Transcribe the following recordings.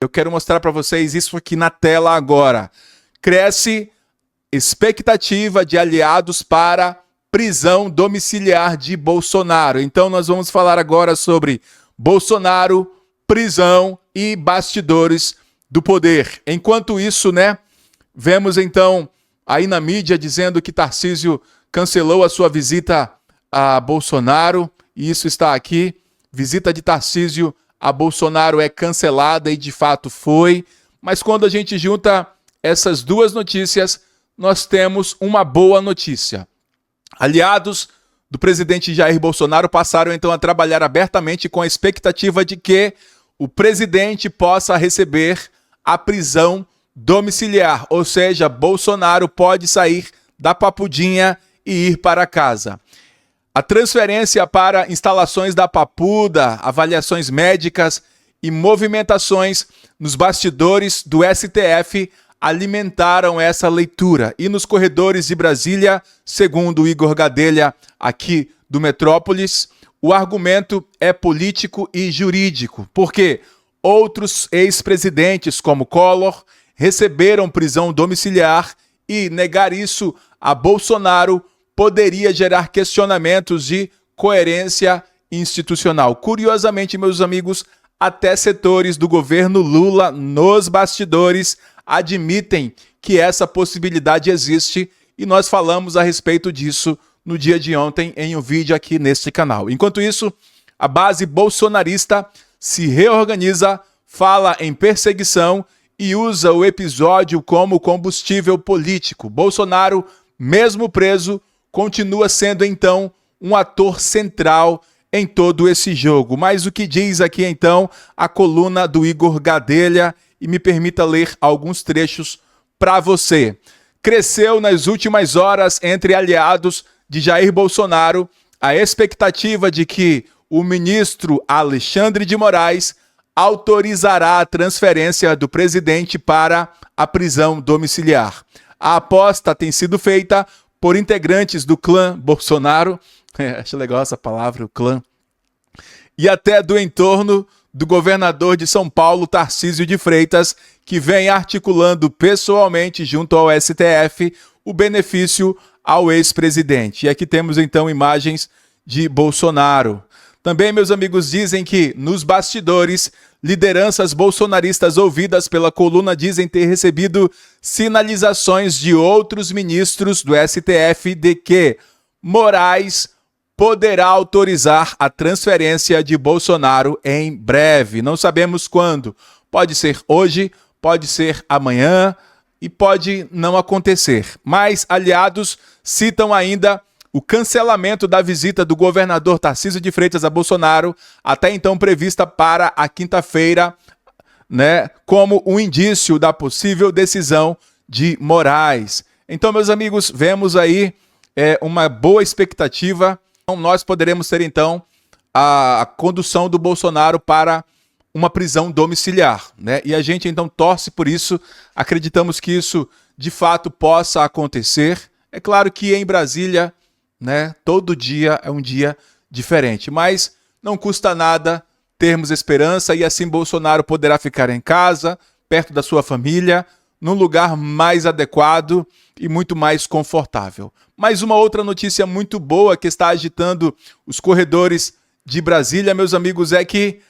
Eu quero mostrar para vocês isso aqui na tela agora. Cresce expectativa de aliados para prisão domiciliar de Bolsonaro. Então nós vamos falar agora sobre Bolsonaro, prisão e bastidores do poder. Enquanto isso, vemos então aí na mídia dizendo que Tarcísio cancelou a sua visita a Bolsonaro. E isso está aqui. Visita de Tarcísio a Bolsonaro é cancelada e de fato foi. Mas quando a gente junta essas duas notícias, nós temos uma boa notícia. Aliados do presidente Jair Bolsonaro passaram então a trabalhar abertamente com a expectativa de que o presidente possa receber a prisão domiciliar, ou seja, Bolsonaro pode sair da Papudinha e ir para casa. A transferência para instalações da Papuda, avaliações médicas e movimentações nos bastidores do STF alimentaram essa leitura. E nos corredores de Brasília, segundo Igor Gadelha, aqui do Metrópolis, o argumento é político e jurídico, porque outros ex-presidentes, como Collor, receberam prisão domiciliar e negar isso a Bolsonaro poderia gerar questionamentos de coerência institucional. Curiosamente, meus amigos, até setores do governo Lula nos bastidores admitem que essa possibilidade existe e nós falamos a respeito disso no dia de ontem em um vídeo aqui neste canal. Enquanto isso, a base bolsonarista se reorganiza, fala em perseguição e usa o episódio como combustível político. Bolsonaro, mesmo preso, continua sendo então um ator central em todo esse jogo. Mas o que diz aqui então a coluna do Igor Gadelha, e me permita ler alguns trechos para você. Cresceu nas últimas horas entre aliados de Jair Bolsonaro a expectativa de que o ministro Alexandre de Moraes autorizará a transferência do presidente para a prisão domiciliar. A aposta tem sido feita por integrantes do clã Bolsonaro, acho legal essa palavra, o clã, e até do entorno do governador de São Paulo, Tarcísio de Freitas, que vem articulando pessoalmente junto ao STF o benefício ao ex-presidente. E aqui temos então imagens de Bolsonaro. Também, meus amigos, dizem que nos bastidores, lideranças bolsonaristas ouvidas pela coluna dizem ter recebido sinalizações de outros ministros do STF de que Moraes poderá autorizar a transferência de Bolsonaro em breve. Não sabemos quando. Pode ser hoje, pode ser amanhã e pode não acontecer. Mas aliados citam ainda o cancelamento da visita do governador Tarcísio de Freitas a Bolsonaro, até então prevista para a quinta-feira, como um indício da possível decisão de Moraes. Então, meus amigos, vemos aí uma boa expectativa. Nós poderemos ter, então, a condução do Bolsonaro para uma prisão domiciliar, E a gente, então, torce por isso, acreditamos que isso, de fato, possa acontecer. É claro que em Brasília, todo dia é um dia diferente, mas não custa nada termos esperança e assim Bolsonaro poderá ficar em casa, perto da sua família, num lugar mais adequado e muito mais confortável. Mas uma outra notícia muito boa que está agitando os corredores de Brasília, meus amigos, é que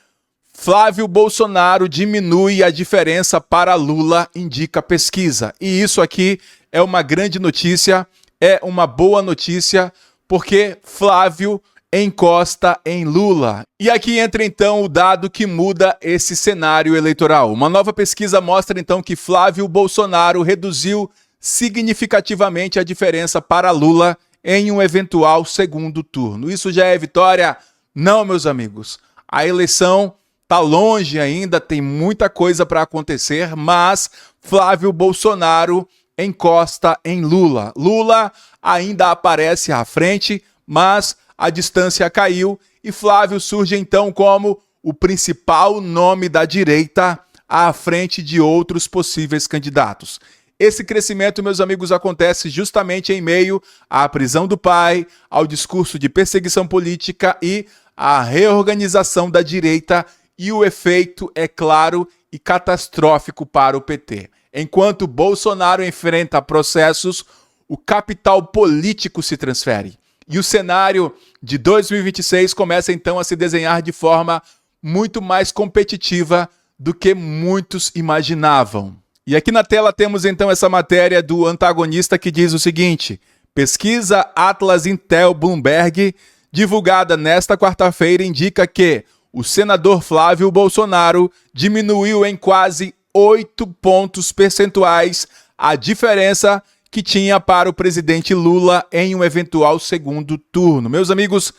Flávio Bolsonaro diminui a diferença para Lula, indica pesquisa. E isso aqui é uma grande notícia, é uma boa notícia, porque Flávio encosta em Lula. E aqui entra então o dado que muda esse cenário eleitoral. Uma nova pesquisa mostra então que Flávio Bolsonaro reduziu significativamente a diferença para Lula em um eventual segundo turno. Isso já é vitória? Não, meus amigos. A eleição está longe ainda, tem muita coisa para acontecer, mas Flávio Bolsonaro encosta em Lula. Lula ainda aparece à frente, mas a distância caiu e Flávio surge então como o principal nome da direita à frente de outros possíveis candidatos. Esse crescimento, meus amigos, acontece justamente em meio à prisão do pai, ao discurso de perseguição política e à reorganização da direita, e o efeito é claro e catastrófico para o PT. Enquanto Bolsonaro enfrenta processos, o capital político se transfere. E o cenário de 2026 começa então a se desenhar de forma muito mais competitiva do que muitos imaginavam. E aqui na tela temos então essa matéria do antagonista que diz o seguinte: pesquisa Atlas Intel Bloomberg, divulgada nesta quarta-feira, indica que o senador Flávio Bolsonaro diminuiu em quase 8 pontos percentuais a diferença que tinha para o presidente Lula em um eventual segundo turno. Meus amigos,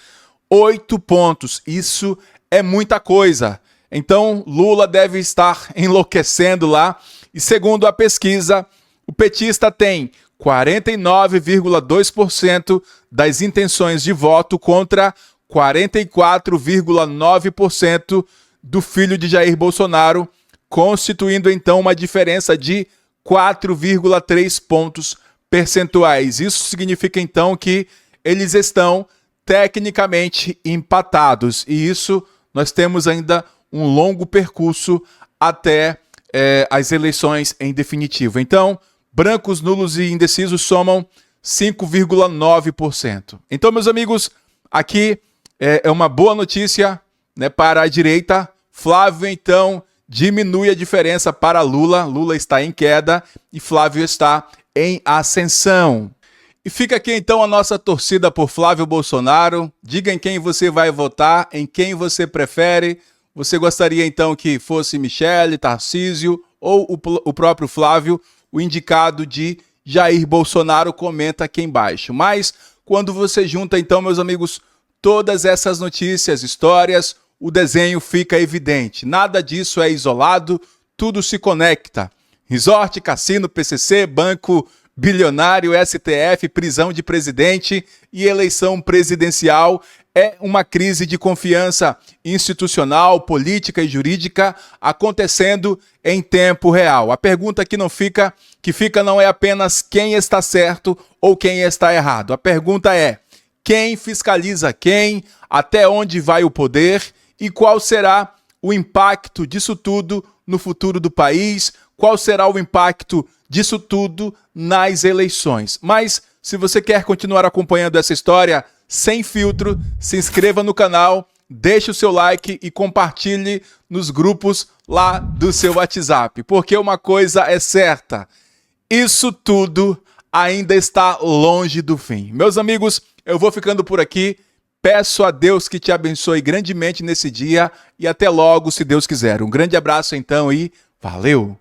8 pontos, isso é muita coisa. Então, Lula deve estar enlouquecendo lá. E segundo a pesquisa, o petista tem 49,2% das intenções de voto contra 44,9% do filho de Jair Bolsonaro, constituindo então uma diferença de 4,3 pontos percentuais. Isso significa então que eles estão tecnicamente empatados, e isso nós temos ainda um longo percurso até as eleições em definitivo. Então, brancos, nulos e indecisos somam 5,9%. Então, meus amigos, aqui é uma boa notícia, né, para a direita. Flávio, então, diminui a diferença para Lula. Lula está em queda e Flávio está em ascensão. E fica aqui, então, a nossa torcida por Flávio Bolsonaro. Diga em quem você vai votar, em quem você prefere. Você gostaria, então, que fosse Michele, Tarcísio ou o próprio Flávio, o indicado de Jair Bolsonaro? Comenta aqui embaixo. Mas, quando você junta, então, meus amigos, todas essas notícias, histórias, o desenho fica evidente. Nada disso é isolado, tudo se conecta. Resort, cassino, PCC, banco bilionário, STF, prisão de presidente e eleição presidencial. É uma crise de confiança institucional, política e jurídica acontecendo em tempo real. A pergunta que fica não é apenas quem está certo ou quem está errado. A pergunta é: quem fiscaliza quem, até onde vai o poder e qual será o impacto disso tudo no futuro do país, qual será o impacto disso tudo nas eleições. Mas, se você quer continuar acompanhando essa história sem filtro, se inscreva no canal, deixe o seu like e compartilhe nos grupos lá do seu WhatsApp. Porque uma coisa é certa, isso tudo ainda está longe do fim. Meus amigos, eu vou ficando por aqui. Peço a Deus que te abençoe grandemente nesse dia e até logo, se Deus quiser. Um grande abraço então e valeu!